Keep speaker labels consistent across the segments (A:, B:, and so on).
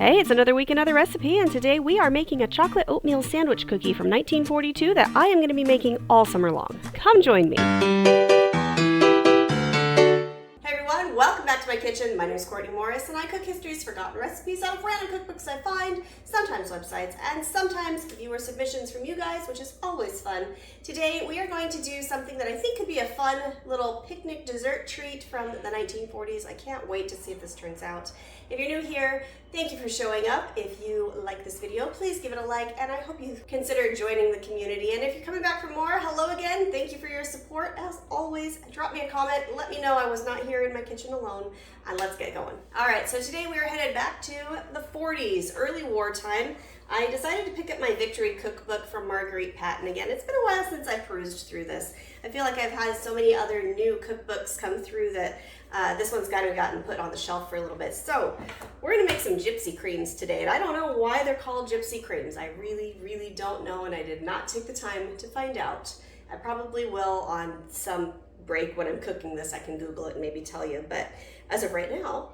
A: Hey, it's another week, another recipe, and today we are making a chocolate oatmeal sandwich cookie from 1942 that I am going to be making all summer long. Come join me. Hey everyone, welcome back to my kitchen. My name is Courtney Morris, and I cook history's forgotten recipes out of random cookbooks I find, sometimes websites, and sometimes viewer submissions from you guys, which is always fun. Today we are going to do something that I think could be a fun little picnic dessert treat from the 1940s. I can't wait to see if this turns out. If you're new here, thank you for showing up. If you like this video, please give it a like, and I hope you consider joining the community. And if you're coming back for more, hello again. Thank you for your support. As always, drop me a comment. Let me know I was not here in my kitchen alone, and let's get going. All right, so today we are headed back to the 40s, early wartime. I decided to pick up my Victory cookbook from Marguerite Patton again. It's been a while since I perused through this. I feel like I've had so many other new cookbooks come through that this one's kind of gotten put on the shelf for a little bit. So we're gonna make some Gypsy creams today, and I don't know why they're called Gypsy creams. I really don't know, and I did not take the time to find out. I probably will on some break when I'm cooking this. I can Google it and maybe tell you, but as of right now,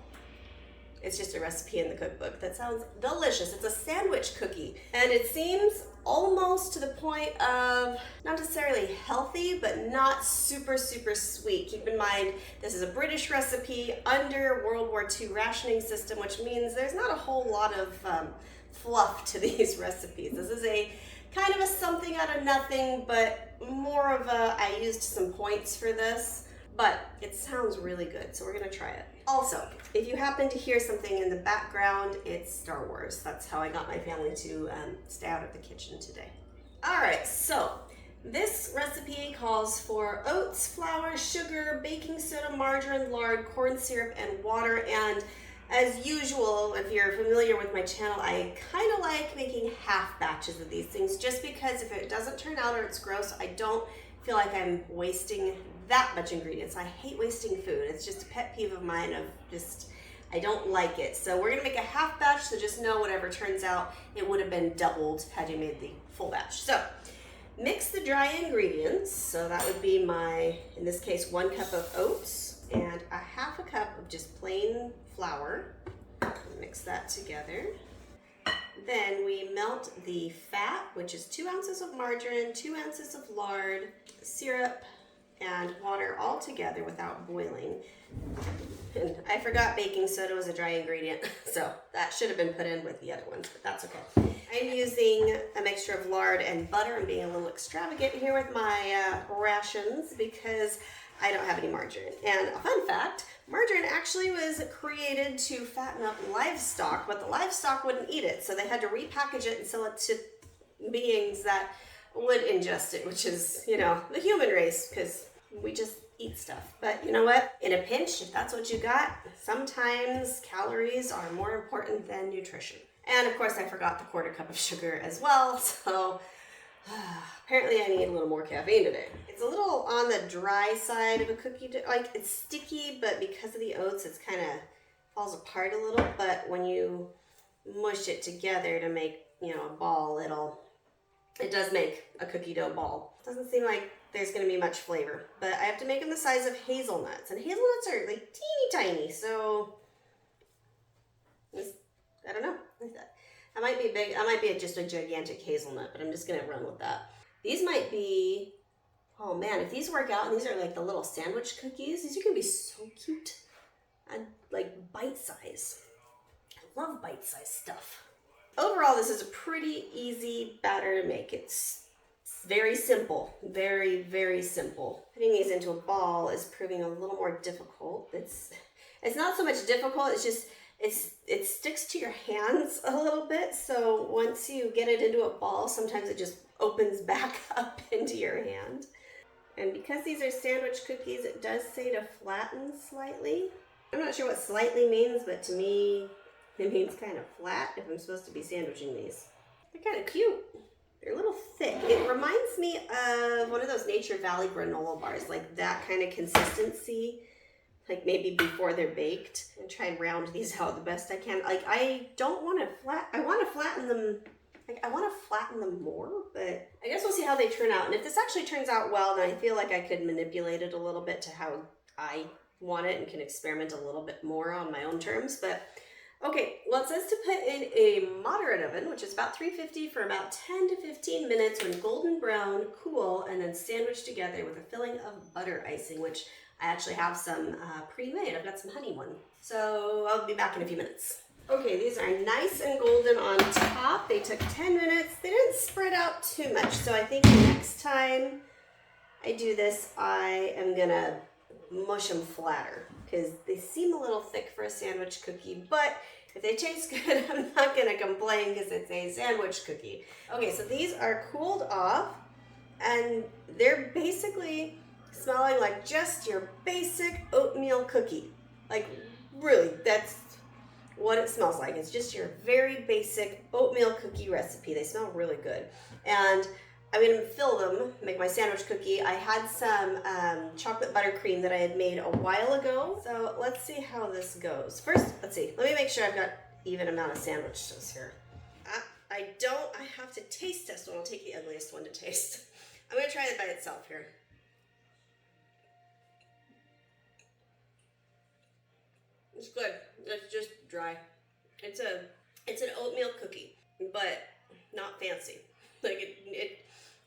A: it's just a recipe in the cookbook that sounds delicious. It's a sandwich cookie, and it seems almost to the point of not necessarily healthy, but not super sweet. Keep in mind, this is a British recipe under World War II rationing system, which means there's not a whole lot of fluff to these recipes. This is a kind of a something out of nothing, but more of a, I used some points for this, but it sounds really good, so we're gonna try it. Also, if you happen to hear something in the background, it's Star Wars. That's how I got my family to stay out of the kitchen today. All right, so this recipe calls for oats, flour, sugar, baking soda, margarine, lard, corn syrup, and water. And as usual, if you're familiar with my channel, I kind of like making half batches of these things, just because if it doesn't turn out or it's gross, I don't feel like I'm wasting that much ingredients. I hate wasting food. It's just a pet peeve of mine of just, I don't like it. So we're gonna make a half batch, so just know whatever turns out, it would have been doubled had you made the full batch. So mix the dry ingredients. So that would be my, in this case, 1 cup of oats and a half a cup of just plain flour. Mix that together. Then we melt the fat, which is 2 ounces of margarine, 2 ounces of lard, syrup, and water all together without boiling. And I forgot baking soda was a dry ingredient, so that should have been put in with the other ones, but that's okay. I'm using a mixture of lard and butter. I'm being a little extravagant here with my rations because I don't have any margarine. And a fun fact, margarine actually was created to fatten up livestock, but the livestock wouldn't eat it, so they had to repackage it and sell it to beings that would ingest it, which is, you know, the human race, because we just eat stuff. But you know what? In a pinch, if that's what you got, sometimes calories are more important than nutrition. And of course, I forgot the 1/4 cup of sugar as well, so apparently I need a little more caffeine today. It's a little on the dry side of a cookie dough. Like, it's sticky, but because of the oats, it's kind of falls apart a little. But when you mush it together to make, you know, a ball, it does make a cookie dough ball. Doesn't seem like there's going to be much flavor, but I have to make them the size of hazelnuts, and hazelnuts are like teeny tiny, so I don't know. I might be big. I might be just a gigantic hazelnut, but I'm just going to run with that. These might be, oh man, if these work out, and these are like the little sandwich cookies, these are going to be so cute and like bite size. I love bite size stuff. Overall, this is a pretty easy batter to make. It's very simple, very simple. Putting these into a ball is proving a little more difficult. It's not so much difficult, it's just, it sticks to your hands a little bit. So once you get it into a ball, sometimes it just opens back up into your hand. And because these are sandwich cookies, it does say to flatten slightly. I'm not sure what slightly means, but to me, it means kind of flat if I'm supposed to be sandwiching these. They're kind of cute. They're a little thick. It reminds me of one of those Nature Valley granola bars, like that kind of consistency, like maybe before they're baked. And try and round these out the best I can. Like, I don't want to I want to flatten them. Like, I want to flatten them more, but I guess we'll see how they turn out. And if this actually turns out well, then I feel like I could manipulate it a little bit to how I want it and can experiment a little bit more on my own terms. But Okay, well, it says to put in a moderate oven, which is about 350 for about 10 to 15 minutes when golden brown, cool, and then sandwich together with a filling of butter icing, which I actually have some pre-made. I've got some honey one. So I'll be back in a few minutes. Okay, these are nice and golden on top. They took 10 minutes. They didn't spread out too much, so I think next time I do this, I am gonna mush them flatter because they seem a little thick for a sandwich cookie, but if they taste good, I'm not gonna complain because it's a sandwich cookie. Okay, so these are cooled off and they're basically smelling like just your basic oatmeal cookie. Like really, that's what it smells like. It's just your very basic oatmeal cookie recipe. They smell really good. And I'm gonna fill them, make my sandwich cookie. I had some chocolate buttercream that I had made a while ago. So let's see how this goes. First, let's see. Let me make sure I've got even amount of sandwiches here. I have to taste test one. I'll take the ugliest one to taste. I'm gonna try it by itself here. It's good. It's just dry. It's an oatmeal cookie, but not fancy. Like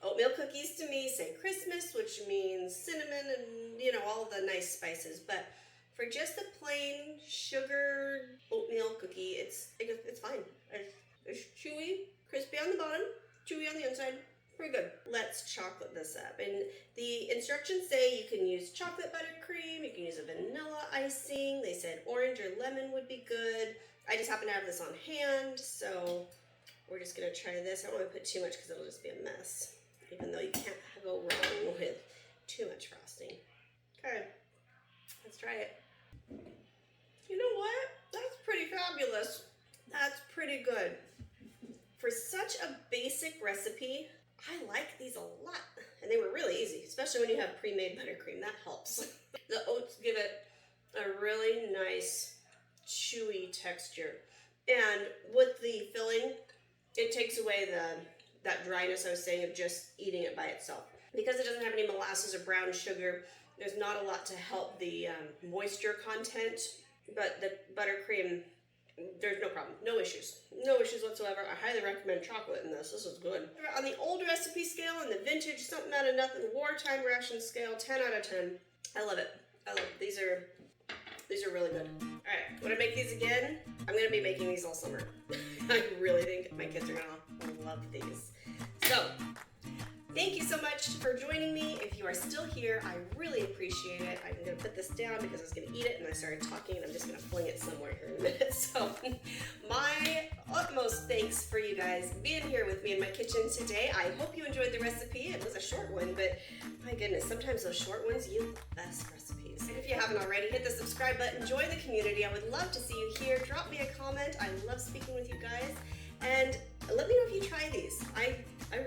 A: oatmeal cookies to me say Christmas, which means cinnamon and, you know, all the nice spices. But for just a plain sugar oatmeal cookie, it's fine. It's chewy, crispy on the bottom, chewy on the inside. Pretty good. Let's chocolate this up. And the instructions say you can use chocolate buttercream, you can use a vanilla icing. They said orange or lemon would be good. I just happen to have this on hand, so we're just gonna try this. I don't want to put too much because it'll just be a mess, even though you can't go wrong with too much frosting. Okay, let's try it. You know what? That's pretty fabulous. That's pretty good. For such a basic recipe, I like these a lot. And they were really easy, especially when you have pre-made buttercream. That helps. The oats give it a really nice, chewy texture. And with the filling, it takes away that dryness I was saying of just eating it by itself. Because it doesn't have any molasses or brown sugar, there's not a lot to help the moisture content, but the buttercream, there's no problem, no issues whatsoever. I highly recommend chocolate in this. This is good. On the old recipe scale and the vintage something out of nothing wartime ration scale, 10 out of 10. I love it. I love it. These are really good. All right, when I make these again, I'm gonna be making these all summer. I really think my kids are gonna love these. So, thank you so much for joining me. If you are still here, I really appreciate it. I'm gonna put this down because I was gonna eat it and I started talking and I'm just gonna fling it somewhere here in a minute. So, my utmost thanks for you guys being here with me in my kitchen today. I hope you enjoyed the recipe. It was a short one, but my goodness, sometimes those short ones yield the best recipes. And if you haven't already, hit the subscribe button, join the community. I would love to see you here. Drop me a comment. I love speaking with you guys. And let me know if you try these. I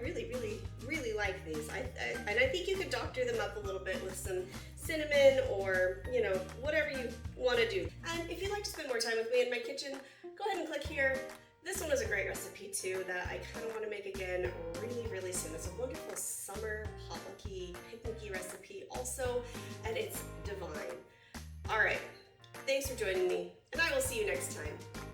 A: really like these. And I think you could doctor them up a little bit with some cinnamon or, you know, whatever you want to do. And if you'd like to spend more time with me in my kitchen, go ahead and click here. This one was a great recipe too that I kind of want to make again really soon. It's a wonderful summer potlucky, picnicky recipe also, and it's divine. All right, thanks for joining me, and I will see you next time.